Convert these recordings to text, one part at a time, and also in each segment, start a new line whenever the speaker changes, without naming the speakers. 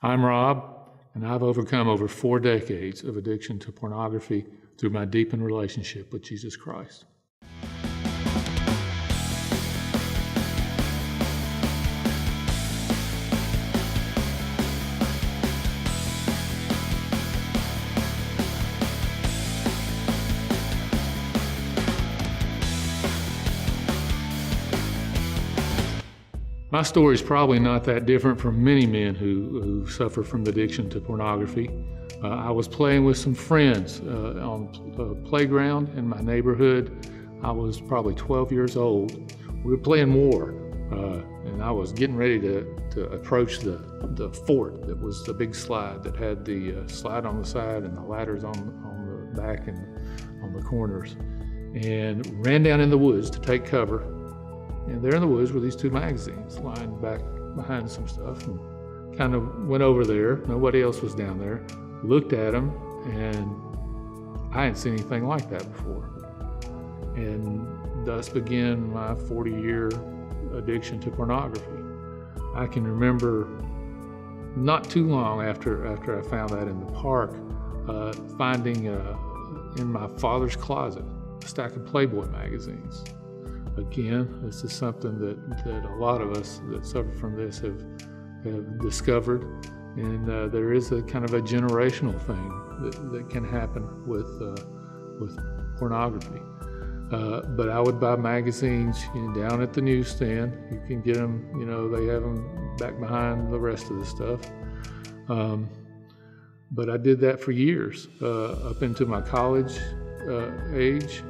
I'm Rob, and I've overcome over 4 decades of addiction to pornography through my deepened relationship with Jesus Christ. My story is probably not that different from many men who suffer from addiction to pornography. I was playing with some friends on a playground in my neighborhood. I was probably 12 years old. We were playing war, and I was getting ready to approach the fort that was the big slide that had the slide on the side and the ladders on the back and on the corners, and ran down in the woods to take cover. And there in the woods were these 2 magazines lying back behind some stuff, and kind of went over there. Nobody else was down there. Looked at them, and I hadn't seen anything like that before. And thus began my 40-year addiction to pornography. I can remember not too long after I found that in the park, finding in my father's closet a stack of Playboy magazines. Again, this is something that a lot of us that suffer from this have discovered, and there is a kind of a generational thing that can happen with pornography. But I would buy magazines down at the newsstand. You can get them, they have them back behind the rest of the stuff. But I did that for years, up into my college age.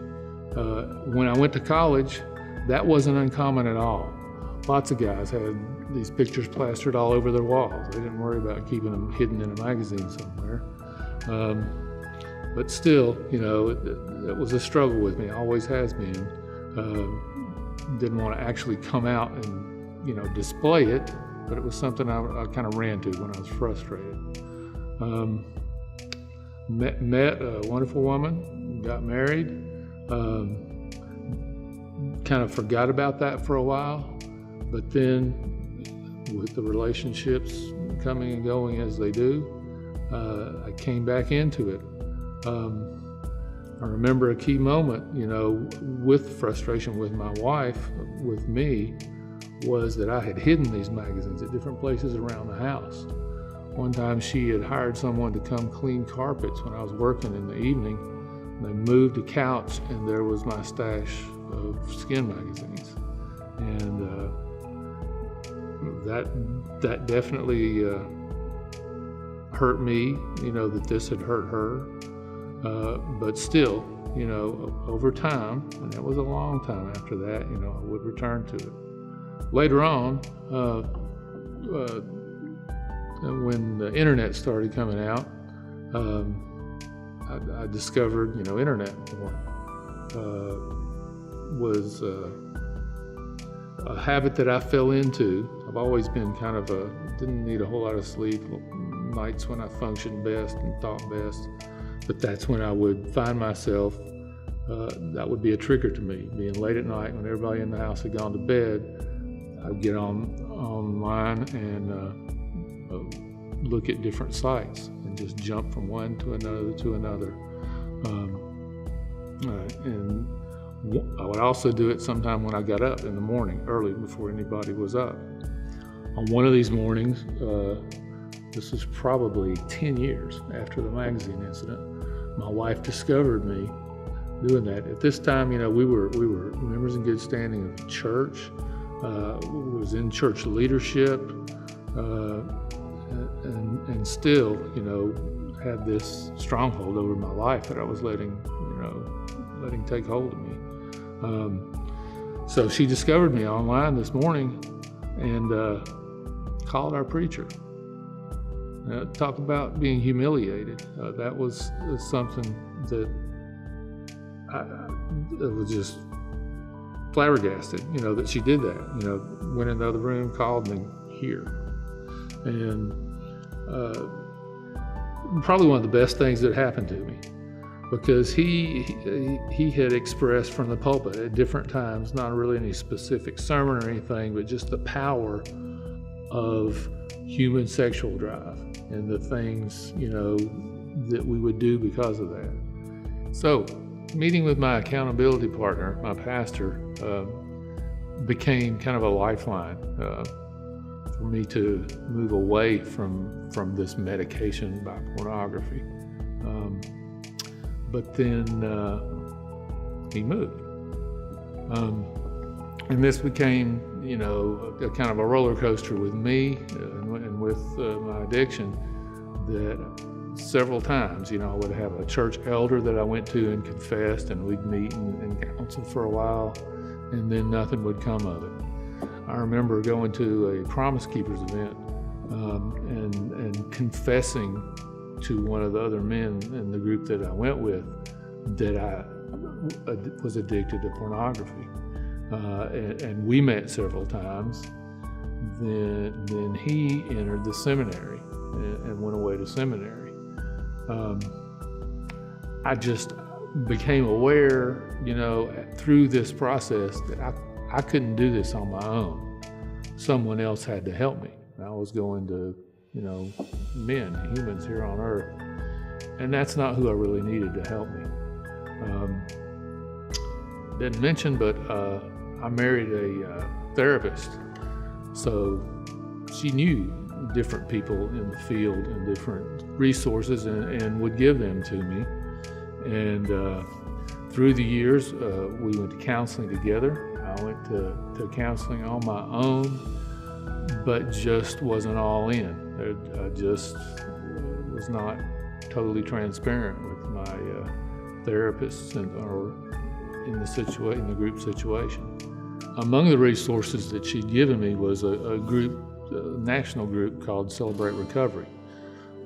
When I went to college, that wasn't uncommon at all. Lots of guys had these pictures plastered all over their walls. They didn't worry about keeping them hidden in a magazine somewhere. But still, it was a struggle with me, always has been. Didn't want to actually come out and, display it, but it was something I kind of ran to when I was frustrated. Met a wonderful woman, got married. Kind of forgot about that for a while, but then with the relationships coming and going as they do, I came back into it. I remember a key moment, with frustration with my wife, with me, was that I had hidden these magazines at different places around the house. One time she had hired someone to come clean carpets when I was working in the evening. They moved a couch, and there was my stash of skin magazines, and that definitely hurt me. That this had hurt her, but still, over time, and it was a long time after that. I would return to it. Later on, when the internet started coming out, I discovered, internet porn was a habit that I fell into. I've always been kind of didn't need a whole lot of sleep, nights when I functioned best and thought best, but that's when I would find myself, that would be a trigger to me, being late at night when everybody in the house had gone to bed. I'd get online and look at different sites and just jump from one to another. And I would also do it sometime when I got up in the morning, early, before anybody was up. On one of these mornings, this is probably 10 years after the magazine incident, my wife discovered me doing that. At this time, we were members in good standing of the church. We was in church leadership, and still, had this stronghold over my life that I was letting take hold of me. So she discovered me online this morning and called our preacher. Talk about being humiliated. That was something that I was just flabbergasted, that she did that. Went in the other room, called me here. And probably one of the best things that happened to me, because he had expressed from the pulpit at different times, not really any specific sermon or anything, but just the power of human sexual drive and the things, that we would do because of that. So, meeting with my accountability partner, my pastor, became kind of a lifeline for me to move away from this medication by pornography. But then he moved. And this became, a kind of a roller coaster with me and with my addiction, that several times, I would have a church elder that I went to and confessed, and we'd meet and counsel for a while, and then nothing would come of it. I remember going to a Promise Keepers event and confessing to one of the other men in the group that I went with that I was addicted to pornography. And we met several times. Then he entered the seminary and went away to seminary. I just became aware, through this process that I couldn't do this on my own. Someone else had to help me. I was going to, humans here on earth, and that's not who I really needed to help me. Didn't mention, but I married a therapist, so she knew different people in the field and different resources and would give them to me. And through the years, we went to counseling together. I went to counseling on my own, but just wasn't all in. I just was not totally transparent with my therapists or in the group situation. Among the resources that she'd given me was a national group called Celebrate Recovery.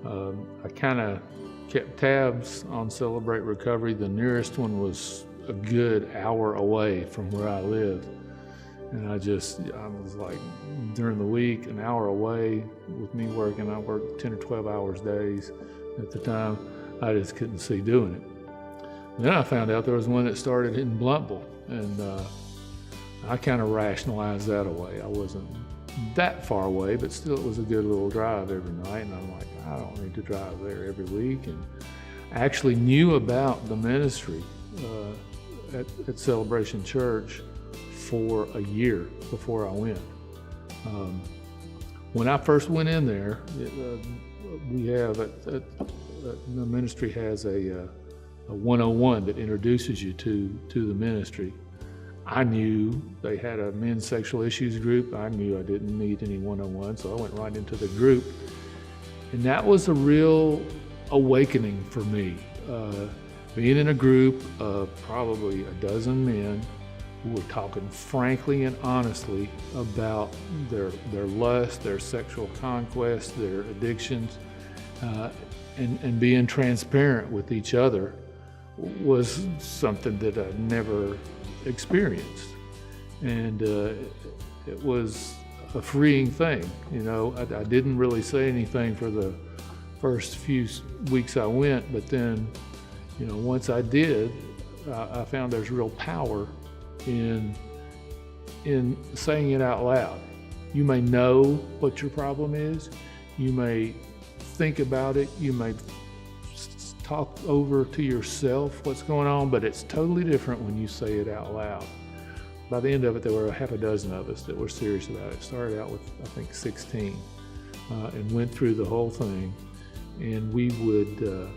I kind of kept tabs on Celebrate Recovery. The nearest one was a good hour away from where I lived. And I was like, during the week, an hour away with me working. I worked 10 or 12 hours days at the time. I just couldn't see doing it. And then I found out there was one that started in Bluntville, and I kind of rationalized that away. I wasn't that far away, but still it was a good little drive every night. And I'm like, I don't need to drive there every week. And I actually knew about the ministry at Celebration Church for a year before I went. When I first went in there, we have the ministry has a 101 that introduces you to the ministry. I knew they had a men's sexual issues group. I knew I didn't need any 101, so I went right into the group. And that was a real awakening for me. Being in a group of probably a dozen men who were talking frankly and honestly about their lust, their sexual conquest, their addictions, and being transparent with each other was something that I'd never experienced. And it was a freeing thing. I didn't really say anything for the first few weeks I went, but then, once I did, I found there's real power in saying it out loud. You may know what your problem is, you may think about it, you may talk over to yourself what's going on, but it's totally different when you say it out loud. By the end of it, there were half a dozen of us that were serious about it. Started out with, I think, 16, and went through the whole thing. And we would,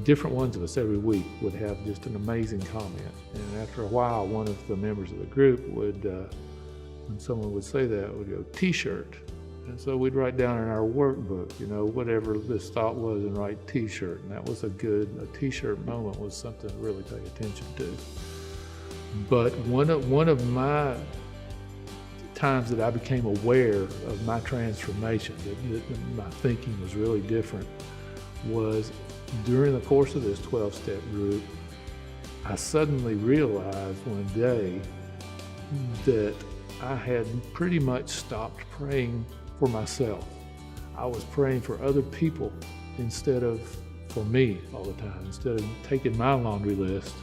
different ones of us every week would have just an amazing comment. And after a while, one of the members of the group would, when someone would say that, would go, T-shirt. And so we'd write down in our workbook, whatever this thought was, and write T-shirt. And that was a T-shirt moment was something to really pay attention to. But one of my times that I became aware of my transformation, that my thinking was really different, was during the course of this 12-step group. I suddenly realized one day that I had pretty much stopped praying for myself. I was praying for other people instead of for me all the time. Instead of taking my laundry list,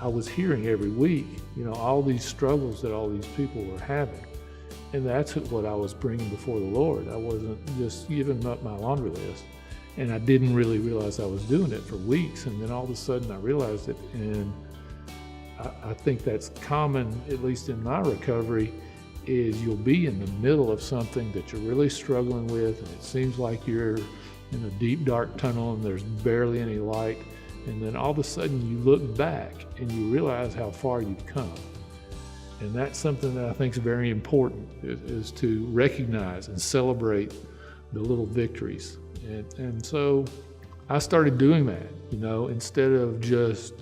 I was hearing every week, all these struggles that all these people were having. And that's what I was bringing before the Lord. I wasn't just giving up my laundry list. And I didn't really realize I was doing it for weeks. And then all of a sudden I realized it. And I think that's common, at least in my recovery, is you'll be in the middle of something that you're really struggling with, and it seems like you're in a deep, dark tunnel and there's barely any light. And then all of a sudden you look back and you realize how far you've come. And that's something that I think is very important, is to recognize and celebrate the little victories. And so I started doing that, instead of just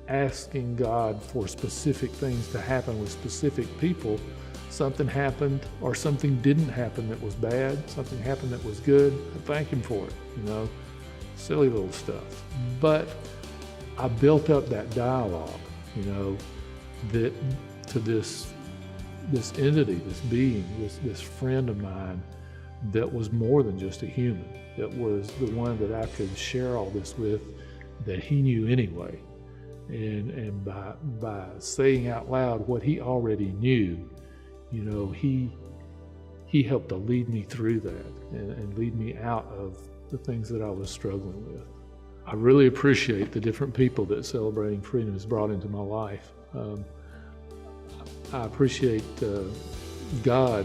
asking God for specific things to happen with specific people. Something happened or something didn't happen that was bad, something happened that was good, I thank Him for it, silly little stuff. But I built up that dialogue, that to this entity, this being, this friend of mine that was more than just a human, that was the one that I could share all this with, that He knew anyway. And by saying out loud what He already knew, he helped to lead me through that and lead me out of the things that I was struggling with. I really appreciate the different people that Celebrating Freedom has brought into my life. I appreciate God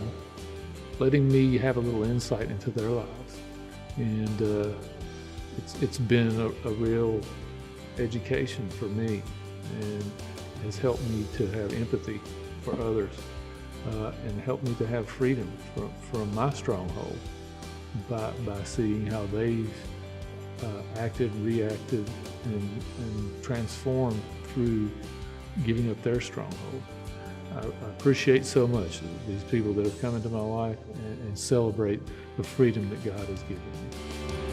letting me have a little insight into their lives. And it's been a real education for me, and has helped me to have empathy for others, and helped me to have freedom from my stronghold by seeing how they've acted, reacted, and transformed through giving up their stronghold. I appreciate so much these people that have come into my life and celebrate the freedom that God has given me.